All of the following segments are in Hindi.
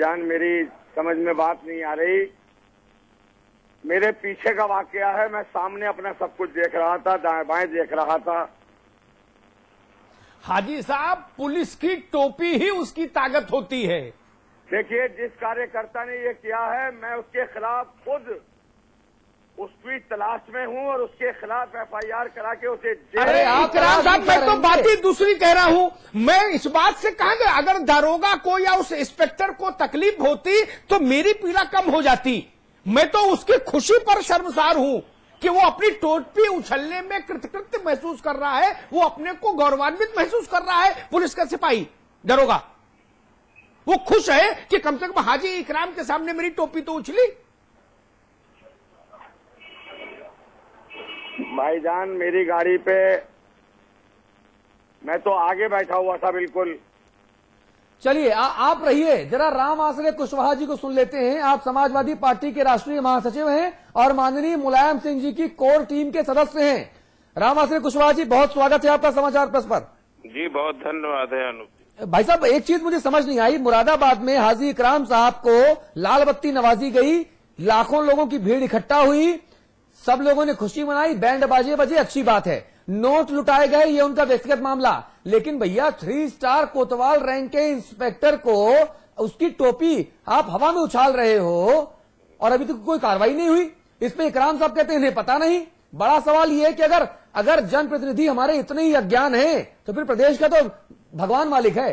भाईजान मेरी समझ में बात नहीं आ रही। मेरे पीछे का वाकया है, मैं सामने अपना सब कुछ देख रहा था, दाएं बाएं देख रहा था। हाजी साहब, पुलिस की टोपी ही उसकी ताकत होती है। देखिए, जिस कार्यकर्ता ने ये किया है, मैं उसके खिलाफ खुद उसकी तलाश में हूं और उसके खिलाफ FIR करा के उसे अरे इकराम साहब, मैं तो बात ही दूसरी कह रहा हूं। मैं इस बात से कहा कि अगर दारोगा को या उस इंस्पेक्टर को तकलीफ होती तो मेरी पीड़ा कम हो जाती। मैं तो उसकी खुशी पर शर्मसार हूं कि वो अपनी टोपी उछलने में कृतकृत्य महसूस कर रहा है, वो अपने को गौरवान्वित महसूस कर रहा है। पुलिस का सिपाही दारोगा वो खुश है कि कम से कम हाजी इकराम के सामने मेरी टोपी तो उछली। भाईजान मेरी गाड़ी पे मैं तो आगे बैठा हुआ था बिल्कुल। चलिए आप रहिए, जरा राम आश्रय कुशवाहा जी को सुन लेते हैं। आप समाजवादी पार्टी के राष्ट्रीय महासचिव हैं और माननीय मुलायम सिंह जी की कोर टीम के सदस्य हैं। राम आश्रय कुशवाहा जी, बहुत स्वागत है आपका समाचार प्लस पर। जी बहुत धन्यवाद है अनूप। भाई साहब, एक चीज मुझे समझ नहीं आई, मुरादाबाद में हाजी इकराम साहब को लाल बत्ती नवाजी गई, लाखों लोगों की भीड़ इकट्ठा हुई, सब लोगों ने खुशी मनाई, बैंड बाजे बजे, अच्छी बात है। नोट लुटाए गए, ये उनका व्यक्तिगत मामला। लेकिन भैया 3 स्टार कोतवाल रैंक के इंस्पेक्टर को उसकी टोपी आप हवा में उछाल रहे हो और अभी तक कोई कार्रवाई नहीं हुई। इसमें इकराम साहब कहते हैं इन्हें पता नहीं। बड़ा सवाल ये है कि अगर जनप्रतिनिधि हमारे इतने ही अज्ञान हैं तो फिर प्रदेश का तो भगवान मालिक है।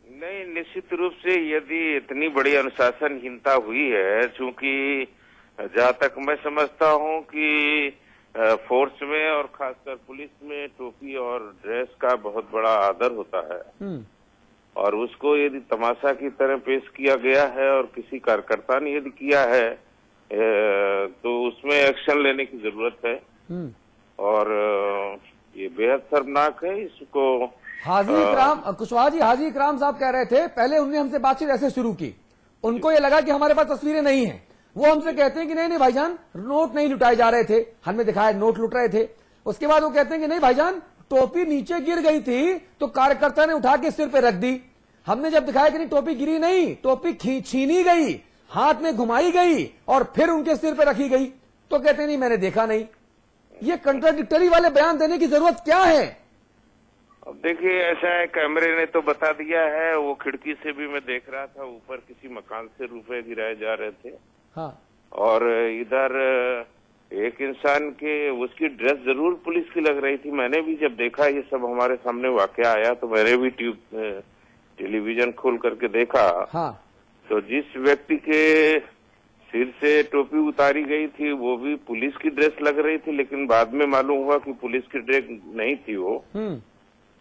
नहीं, निश्चित रूप से यदि इतनी बड़ी अनुशासनहीनता हुई है, चूंकि जहाँ तक मैं समझता हूँ कि फोर्स में और खासकर पुलिस में टोपी और ड्रेस का बहुत बड़ा आदर होता है और उसको यदि तमाशा की तरह पेश किया गया है और किसी कार्यकर्ता ने यदि किया है तो उसमें एक्शन लेने की जरूरत है और ये बेहद शर्मनाक है। इसको हाजी इकराम कुशवाहा जी, हाजी इकराम साहब कह रहे थे, पहले उन्होंने हमसे बातचीत ऐसे शुरू की, उनको ये लगा कि हमारे पास तस्वीरें नहीं है। वो हमसे कहते हैं कि नहीं भाईजान, नोट नहीं लुटाए जा रहे थे, हमने दिखाया नोट लुट रहे थे। उसके बाद वो कहते हैं कि नहीं भाईजान, टोपी नीचे गिर गई थी तो कार्यकर्ता ने उठा के सिर पे रख दी। हमने जब दिखाया कि नहीं टोपी गिरी नहीं, टोपी छीनी गई, हाथ में घुमाई गई और फिर उनके सिर पे रखी गई, तो कहते नहीं मैंने देखा नहीं। ये कंट्राडिक्टरी वाले बयान देने की जरूरत क्या है? अब देखिए, ऐसा है, कैमरे ने तो बता दिया है, वो खिड़की से भी मैं देख रहा था, ऊपर किसी मकान से रुपए गिराए जा रहे थे। हाँ। और इधर एक इंसान के उसकी ड्रेस जरूर पुलिस की लग रही थी। मैंने भी जब देखा ये सब हमारे सामने वाकया आया तो मैंने भी टेलीविजन खोल करके देखा। हाँ। तो जिस व्यक्ति के सिर से टोपी उतारी गई थी वो भी पुलिस की ड्रेस लग रही थी, लेकिन बाद में मालूम हुआ कि पुलिस की ड्रेस नहीं थी वो,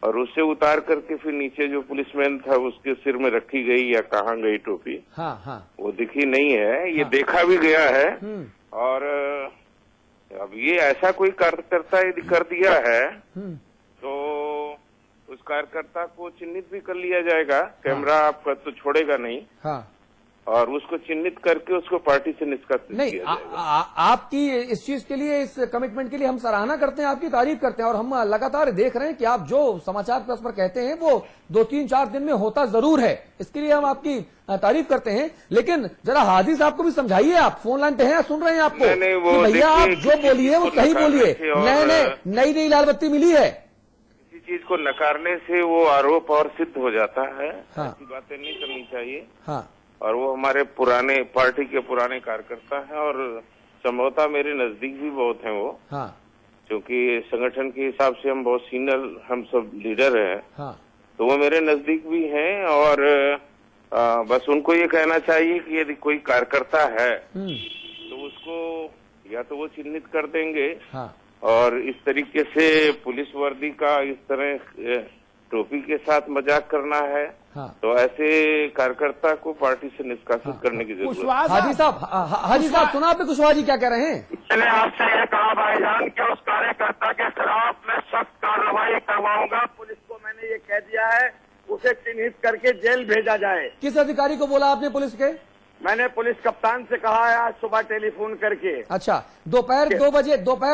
और उससे उतार करके फिर नीचे जो पुलिसमैन था उसके सिर में रखी गई या कहाँ गई टोपी, हाँ, हाँ। वो दिखी नहीं है। ये देखा भी गया है और अब ये ऐसा कोई कार्यकर्ता यदि कर दिया है तो उस कार्यकर्ता को चिन्हित भी कर लिया जाएगा। कैमरा आपका तो छोड़ेगा नहीं। हाँ। और उसको चिन्हित करके उसको पार्टी से निष्कासित नहीं, किया जाएगा। आपकी इस चीज के लिए, इस कमिटमेंट के लिए हम सराहना करते हैं, आपकी तारीफ करते हैं और हम लगातार देख रहे हैं कि आप जो समाचार प्लस पर कहते हैं वो 2-3-4 दिन में होता जरूर है। इसके लिए हम आपकी तारीफ करते हैं। लेकिन जरा हाजी साहब को भी समझाइए, आप फोन लाइन पे हैं, सुन रहे हैं आपको। नहीं, वो भैया आप जो बोलिए वो सही बोलिए, नई लाल बत्ती मिली है। किसी चीज को नकारने से वो आरोप और सिद्ध हो जाता है। हाँ। ऐसी बातें नहीं करनी चाहिए। हाँ। और वो हमारे पुराने पार्टी के पुराने कार्यकर्ता हैं और संभवतः मेरे नजदीक भी बहुत हैं वो। हाँ। क्योंकि संगठन के हिसाब से हम बहुत सीनियर, हम सब लीडर हैं। हाँ। तो वो मेरे नजदीक भी हैं और बस उनको ये कहना चाहिए कि यदि कोई कार्यकर्ता है तो उसको या तो वो चिन्हित कर देंगे। हाँ। और इस तरीके से पुलिस वर्दी का इस तरह टोपी के साथ मजाक करना है। हाँ। तो ऐसे कार्यकर्ता को पार्टी से निष्कासित करने की जरूरत है। हाजी साहब सुना आपने कुशवाहा जी क्या कह रहे हैं? मैंने आपसे ये कहा भाईजान कि उस कार्यकर्ता के खिलाफ मैं सख्त कार्रवाई करवाऊंगा। पुलिस को मैंने ये कह दिया है, उसे चिन्हित करके जेल भेजा जाए। किस अधिकारी को बोला आपने पुलिस के? मैंने पुलिस कप्तान से कहा है आज सुबह टेलीफोन करके। अच्छा, दोपहर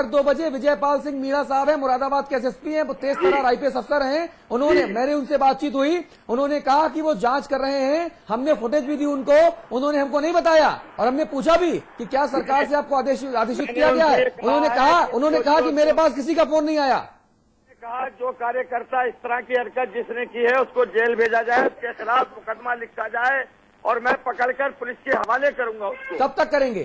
2 बजे विजयपाल सिंह मीणा साहब है, मुरादाबाद के एसएसपी हैं, वो तेज तर्रार आईपीएस अफसर हैं। उन्होंने, मैंने उनसे बातचीत हुई, उन्होंने कहा कि वो जांच कर रहे हैं। हमने फुटेज भी दी उनको, उन्होंने हमको नहीं बताया और हमने पूछा भी कि क्या सरकार से आपको आदेशित किया गया है। उन्होंने कहा कि मेरे पास किसी का फोन नहीं आया। कहा जो कार्यकर्ता इस तरह की हरकत जिसने की है उसको जेल भेजा जाए, उसके खिलाफ मुकदमा लिखा जाए और मैं पकड़कर पुलिस के हवाले करूंगा उसको। कब तक करेंगे?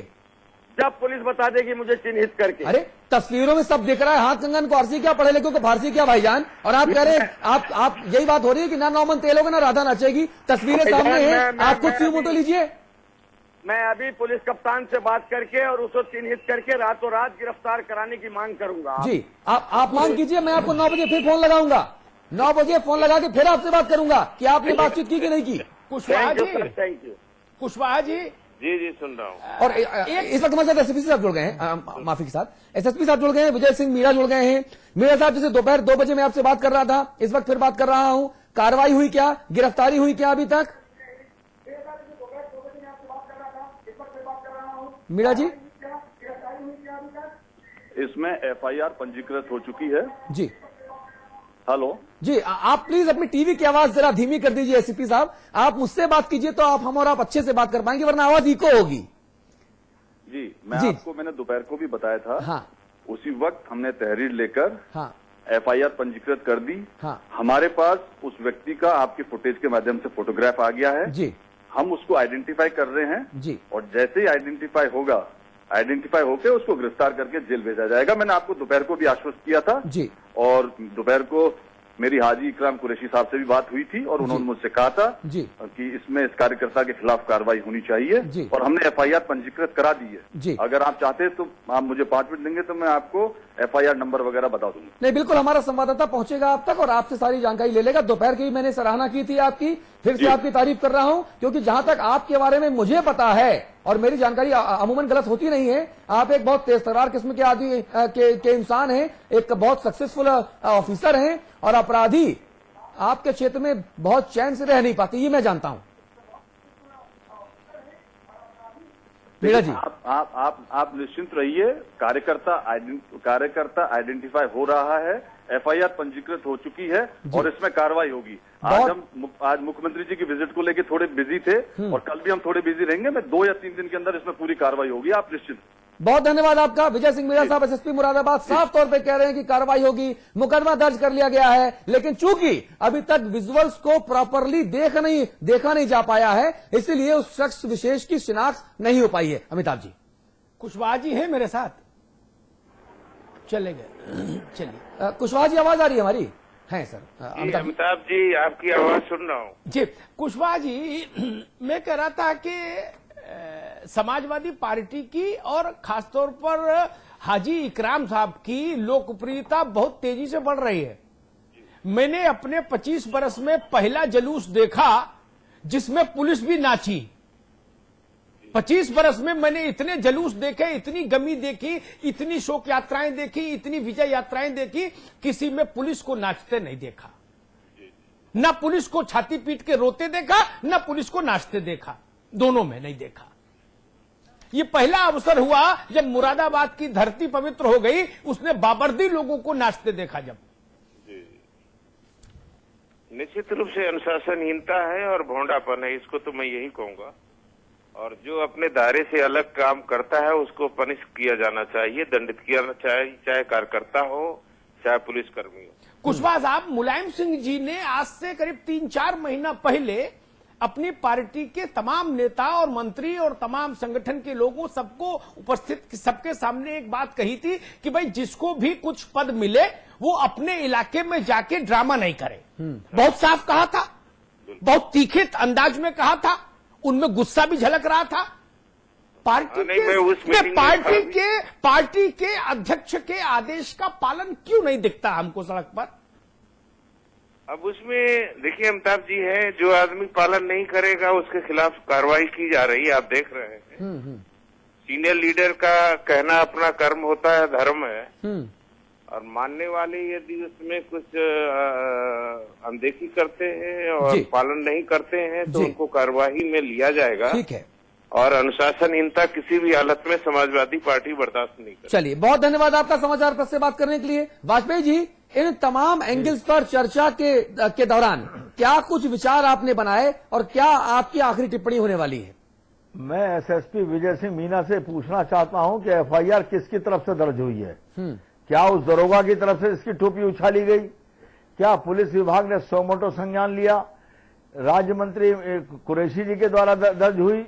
जब पुलिस बता देगी मुझे चिन्हित करके। अरे तस्वीरों में सब दिख रहा है, हाथ कंगन को फारसी क्या, पढ़े लिखों को फारसी क्या भाईजान। और आप कह रहे हैं, आप यही बात हो रही है कि ना नौमन तेल होगा ना राधा नाचेगी। तस्वीरें सामने हैं, आप खुद सी मोटो लीजिए। मैं अभी पुलिस कप्तान से बात करके और उसको चिन्हित करके रातों रात गिरफ्तार कराने की मांग करूंगा। जी, आप मांग कीजिए, मैं आपको 9 बजे फिर फोन लगाऊंगा। 9 बजे फोन लगा के फिर आपसे बात करूंगा कि आपने बातचीत की कि नहीं की। Kushwaha ji, thank you. कुशवाहा जी, जी सुन रहा हूँ। और इस वक्त हमारे साथ एसएसपी साहब जुड़ गए हैं, माफी के साथ एसएसपी साहब जुड़ गए हैं, विजय सिंह मीणा जुड़ गए हैं। मीणा साहब, जैसे दोपहर 2 बजे मैं आपसे बात कर रहा था, इस वक्त फिर बात कर रहा हूं, कार्रवाई हुई क्या, गिरफ्तारी हुई क्या अभी तक? मीणा जी, इसमें एफआईआर पंजीकृत हो चुकी है। जी हेलो जी, आप प्लीज अपनी टीवी की आवाज जरा धीमी कर दीजिए। एसपी साहब, आप मुझसे बात कीजिए तो हम और आप अच्छे से बात कर पाएंगे, वरना आवाज इको होगी। जी, मैंने दोपहर को भी बताया था। हाँ, उसी वक्त हमने तहरीर लेकर हाँ, एफआईआर पंजीकृत कर दी। हाँ, हमारे पास उस व्यक्ति का आपके फुटेज के माध्यम से फोटोग्राफ आ गया है जी, हम उसको आइडेंटिफाई कर रहे हैं जी, और जैसे ही आइडेंटिफाई होकर उसको गिरफ्तार करके जेल भेजा जाएगा। मैंने आपको दोपहर को भी आश्वस्त किया था जी, और दोपहर को मेरी हाजी इकराम कुरैशी साहब से भी बात हुई थी और उन्होंने मुझसे कहा था जी कि इसमें इस कार्यकर्ता के खिलाफ कार्रवाई होनी चाहिए जी, और हमने एफआईआर पंजीकृत करा दी है जी। अगर आप चाहते हैं तो आप मुझे 5 मिनट देंगे तो मैं आपको एफआईआर नंबर वगैरह बता दूंगा। नहीं, बिल्कुल, हमारा संवाददाता पहुंचेगा आप तक और आपसे सारी जानकारी ले लेगा। दोपहर की भी मैंने सराहना की थी आपकी, फिर से आपकी तारीफ कर रहा हूं, क्योंकि जहां तक आपके बारे में मुझे पता है और मेरी जानकारी अमूमन गलत होती नहीं है, आप एक बहुत तेज तर्रार किस्म के आदमी के इंसान हैं, एक बहुत सक्सेसफुल ऑफिसर हैं और अपराधी आपके क्षेत्र में बहुत चैन से रह नहीं पाती, ये मैं जानता हूं। मीणा जी, आप निश्चिंत रहिए, कार्यकर्ता आइडेंटिफाई हो रहा है, एफआईआर पंजीकृत हो चुकी है और इसमें कार्रवाई होगी। आज मुख्यमंत्री जी की विजिट को लेकर थोड़े बिजी थे और कल भी हम थोड़े बिजी रहेंगे। मैं 2 या 3 दिन के अंदर इसमें पूरी कार्रवाई होगी, आप निश्चित। बहुत धन्यवाद आपका। विजय सिंह मीणा साहब, एसएसपी मुरादाबाद, साफ तौर पे कह रहे हैं कि कार्रवाई होगी, मुकदमा दर्ज कर लिया गया है, लेकिन चूंकि अभी तक विजुअल्स को प्रॉपरली देखा नहीं जा पाया है, इसलिए उस शख्स विशेष की शिनाख्त नहीं हो पाई है। अमिताभ जी, कुशवाहा जी है मेरे साथ, चले गए, चलिए। कुशवाहा जी, आवाज आ रही है हमारी? है सर। अमिताभ जी, आपकी आवाज सुन रहा हूँ जी। कुशवाहा जी, मैं कह रहा था कि समाजवादी पार्टी की और खासतौर पर हाजी इकराम साहब की लोकप्रियता बहुत तेजी से बढ़ रही है। मैंने अपने 25 बरस में पहला जुलूस देखा जिसमें पुलिस भी नाची। 25 बरस में मैंने इतने जुलूस देखे, इतनी गमी देखी, इतनी शोक यात्राएं देखी, इतनी विजय यात्राएं देखी, किसी में पुलिस को नाचते नहीं देखा। न पुलिस को छाती पीट के रोते देखा, न पुलिस को नाचते देखा, दोनों में नहीं देखा। ये पहला अवसर हुआ जब मुरादाबाद की धरती पवित्र हो गई, उसने बाबरदी लोगों को नाचते देखा। जब निश्चित रूप से अनुशासनहीनता है और भोंडापन है, इसको तो मैं यही कहूंगा। और जो अपने दायरे से अलग काम करता है उसको पनिश किया जाना चाहिए, दंडित किया जाना चाहिए, चाहे कार्यकर्ता हो चाहे पुलिसकर्मी हो। कुशवाहा साहब, मुलायम सिंह जी ने आज से करीब 3-4 महीना पहले अपनी पार्टी के तमाम नेता और मंत्री और तमाम संगठन के लोगों सबको उपस्थित सबके सामने एक बात कही थी कि भाई जिसको भी कुछ पद मिले वो अपने इलाके में जाके ड्रामा नहीं करे। बहुत साफ कहा था, बहुत तीखे अंदाज में कहा था, उनमें गुस्सा भी झलक रहा था। पार्टी के अध्यक्ष के आदेश का पालन क्यों नहीं दिखता हमको सड़क पर? अब उसमें देखिए अमिताभ जी है, जो आदमी पालन नहीं करेगा उसके खिलाफ कार्रवाई की जा रही है, आप देख रहे हैं। सीनियर लीडर का कहना अपना कर्म होता है, धर्म है, और मानने वाले यदि उसमें कुछ अनदेखी करते हैं और पालन नहीं करते हैं तो उनको कार्रवाई में लिया जाएगा। ठीक है। और अनुशासनहीनता किसी भी हालत में समाजवादी पार्टी बर्दाश्त नहीं करेगी। चलिए, बहुत धन्यवाद आपका समाचार प्रेस से बात करने के लिए। वाजपेयी जी, इन तमाम एंगल्स पर चर्चा के दौरान क्या कुछ विचार आपने बनाए और क्या आपकी आखिरी टिप्पणी होने वाली है? मैं एसएसपी विजय सिंह मीना से पूछना चाहता हूं कि एफआईआर किसकी तरफ से दर्ज हुई है? क्या उस दरोगा की तरफ से इसकी टोपी उछाली गई? क्या पुलिस विभाग ने सोमोटो संज्ञान लिया? राज्य मंत्री कुरैशी जी के द्वारा दर्ज हुई?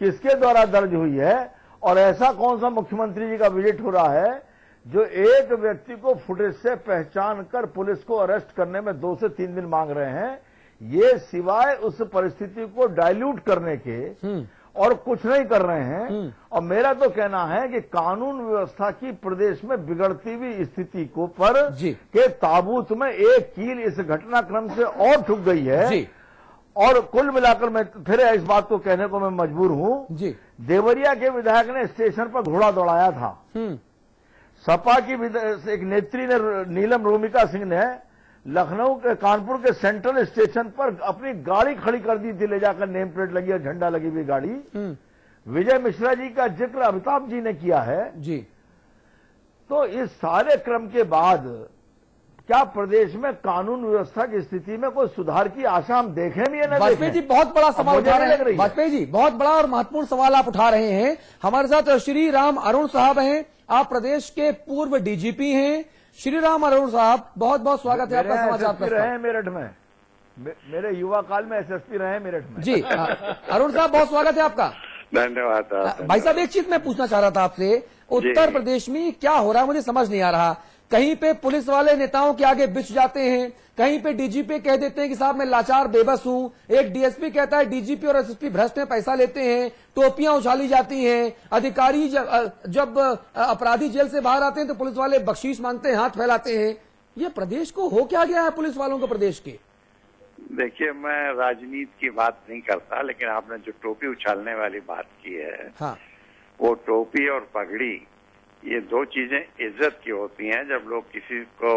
किसके द्वारा दर्ज हुई है? और ऐसा कौन सा मुख्यमंत्री जी का विजिट हो रहा है जो एक व्यक्ति को फुटेज से पहचान कर पुलिस को अरेस्ट करने में 2 से 3 दिन मांग रहे हैं? ये सिवाय उस परिस्थिति को डाइल्यूट करने के और कुछ नहीं कर रहे हैं। और मेरा तो कहना है कि कानून व्यवस्था की प्रदेश में बिगड़ती हुई स्थिति को पर के ताबूत में एक कील इस घटनाक्रम से और ठुक गई है। और कुल मिलाकर मैं फिर इस बात को कहने को मैं मजबूर हूं, देवरिया के विधायक ने स्टेशन पर घोड़ा दौड़ाया था। सपा की एक नेत्री ने, नीलम रोमिका सिंह ने लखनऊ के कानपुर के सेंट्रल स्टेशन पर अपनी गाड़ी खड़ी कर दी थी, ले जाकर नेम प्लेट लगी और झंडा लगी हुई गाड़ी। विजय मिश्रा जी का जिक्र अमिताभ जी ने किया है जी। तो इस सारे क्रम के बाद क्या प्रदेश में कानून व्यवस्था की स्थिति में कोई सुधार की आशा हम देखें भी या न? वाजपेयी जी, बहुत बड़ा सवाल उठा रहे हैं। वाजपेयी जी, बहुत बड़ा और महत्वपूर्ण सवाल आप उठा रहे हैं। हमारे साथ श्री राम अरुण साहब हैं, आप प्रदेश के पूर्व डीजीपी हैं। श्री राम अरुण साहब, बहुत बहुत स्वागत है आपका समाचार प्रेस रहे मेरठ में, मेरे युवा काल में एसएसपी रहे मेरठ में जी। अरुण साहब, बहुत स्वागत है आपका। धन्यवाद भाई साहब, एक चीज मैं पूछना चाह रहा था आपसे, उत्तर प्रदेश में क्या हो रहा है मुझे समझ नहीं आ रहा। कहीं पे पुलिस वाले नेताओं के आगे बिछ जाते हैं, कहीं पे डीजीपी कह देते हैं कि साहब मैं लाचार बेबस हूं, एक डीएसपी कहता है डीजीपी और एसएसपी भ्रष्ट में पैसा लेते हैं, टोपियां उछाली जाती हैं, अधिकारी जब अपराधी जेल से बाहर आते हैं तो पुलिस वाले बख्शीश मांगते हैं, हाथ फैलाते हैं। ये प्रदेश को हो क्या गया है पुलिस वालों को प्रदेश के? देखिए, मैं राजनीति की बात नहीं करता, लेकिन आपने जो टोपी उछालने वाली बात की है, हाँ। वो टोपी और पगड़ी, ये 2 चीजें इज्जत की होती हैं। जब लोग किसी को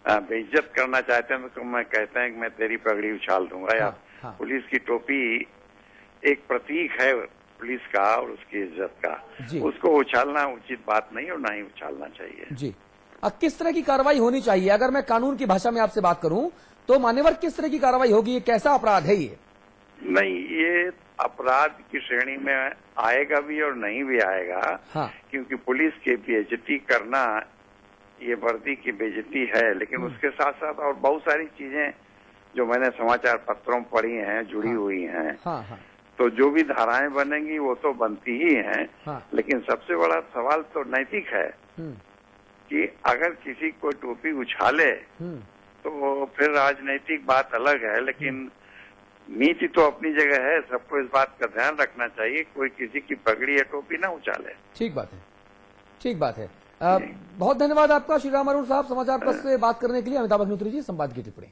बेइज्जत करना चाहते हैं तो मैं कहते हैं कि मैं तेरी पगड़ी उछाल दूंगा। या पुलिस की टोपी एक प्रतीक है पुलिस का और उसकी इज्जत का, उसको उछालना उचित बात नहीं और ना ही उछालना चाहिए जी। अब किस तरह की कार्रवाई होनी चाहिए? अगर मैं कानून की भाषा में आपसे बात करूं तो मान्यवर किस तरह की कार्रवाई होगी? ये कैसा अपराध है? ये नहीं, ये अपराध की श्रेणी में आएगा भी और नहीं भी आएगा। हाँ। क्योंकि पुलिस की बेइज्जती करना ये वर्दी की बेइज्जती है, लेकिन उसके साथ साथ और बहुत सारी चीजें जो मैंने समाचार पत्रों में पढ़ी हैं, जुड़ी हुई हैं। हाँ। तो जो भी धाराएं बनेंगी वो तो बनती ही हैं। हाँ। लेकिन सबसे बड़ा सवाल तो नैतिक है कि अगर किसी को टोपी उछाले तो फिर राजनीतिक बात अलग है, लेकिन नीति तो अपनी जगह है। सबको इस बात का ध्यान रखना चाहिए, कोई किसी की पगड़ी या टोपी ना उछाले। ठीक बात है, ठीक बात है। बहुत धन्यवाद आपका श्री राम अरुण साहब, समाचार प्रेस से बात करने के लिए। अमिताभ अग्निहोत्री जी, संवाद की टिप्पणी।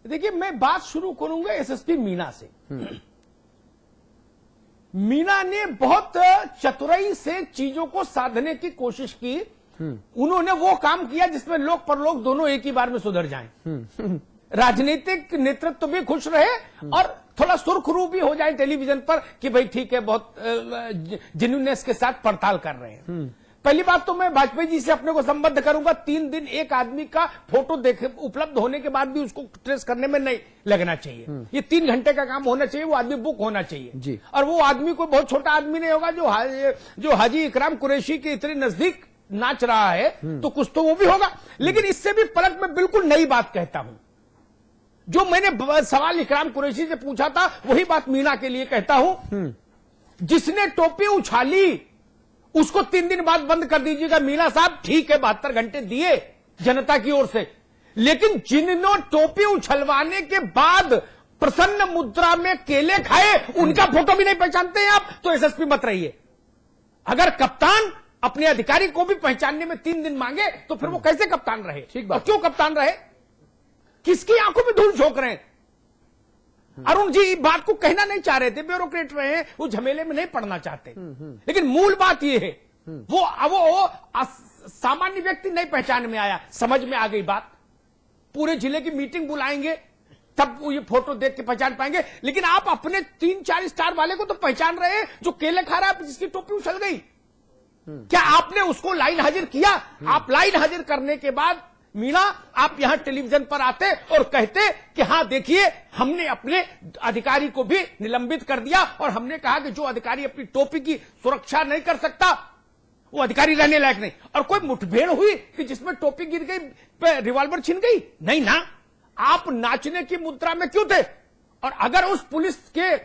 देखिए, मैं बात शुरू करूंगा एसएसपी मीना से। मीना ने बहुत चतुराई से चीजों को साधने की कोशिश की। उन्होंने वो काम किया जिसमें लोक परलोक दोनों एक ही बार में सुधर जाएं। राजनीतिक नेतृत्व भी खुश रहे और थोड़ा सुर्खरू भी हो जाए टेलीविजन पर कि भाई ठीक है, बहुत जेन्युइननेस के साथ पड़ताल कर रहे हैं। पहली बात तो मैं वाजपेयी जी से अपने को संबद्ध करूंगा, 3 दिन एक आदमी का फोटो देखे उपलब्ध होने के बाद भी उसको ट्रेस करने में नहीं लगना चाहिए। ये 3 घंटे का काम होना चाहिए, वो आदमी बुक होना चाहिए जी। और वो आदमी कोई बहुत छोटा आदमी नहीं होगा जो हाजी इकराम कुरैशी के इतने नजदीक नाच रहा है, तो कुछ तो वो भी होगा। लेकिन इससे भी पलट में बिल्कुल नई बात कहता हूं। जो मैंने सवाल इकराम कुरैशी से पूछा था वही बात मीना के लिए कहता हूं। जिसने टोपी उछाली उसको 3 दिन बाद बंद कर दीजिएगा। मीना साहब ठीक है, 72 घंटे दिए जनता की ओर से, लेकिन जिन्होंने टोपी उछलवाने के बाद प्रसन्न मुद्रा में केले खाए उनका फोटो भी नहीं पहचानते हैं आप, तो एसएसपी मत रहिए। अगर कप्तान अपने अधिकारी को भी पहचानने में 3 दिन मांगे तो फिर वो कैसे कप्तान रहे? ठीक बात। क्यों कप्तान रहे? किसकी आंखों में धूल झोंक रहे हैं? अरुण जी बात को कहना नहीं चाह रहे थे, ब्यूरोक्रेट रहे हैं, वो झमेले में नहीं पड़ना चाहते। लेकिन मूल बात ये है, वो सामान्य व्यक्ति नहीं पहचान में आया, समझ में आ गई बात। पूरे जिले की मीटिंग बुलाएंगे, तब वो ये फोटो देख के पहचान पाएंगे। लेकिन आप अपने 3-4 स्टार वाले को तो पहचान रहे हैं जो केले खा रहा है, जिसकी टोपी उछल गई। क्या आपने उसको लाइन हाजिर किया? आप लाइन हाजिर करने के बाद मीणा आप यहां टेलीविजन पर आते और कहते कि हां देखिए हमने अपने अधिकारी को भी निलंबित कर दिया और हमने कहा कि जो अधिकारी अपनी टोपी की सुरक्षा नहीं कर सकता वो अधिकारी रहने लायक नहीं। और कोई मुठभेड़ हुई कि जिसमें टोपी गिर गई, रिवॉल्वर छिन गई? नहीं ना, आप नाचने की मुद्रा में क्यों थे? और अगर उस पुलिस के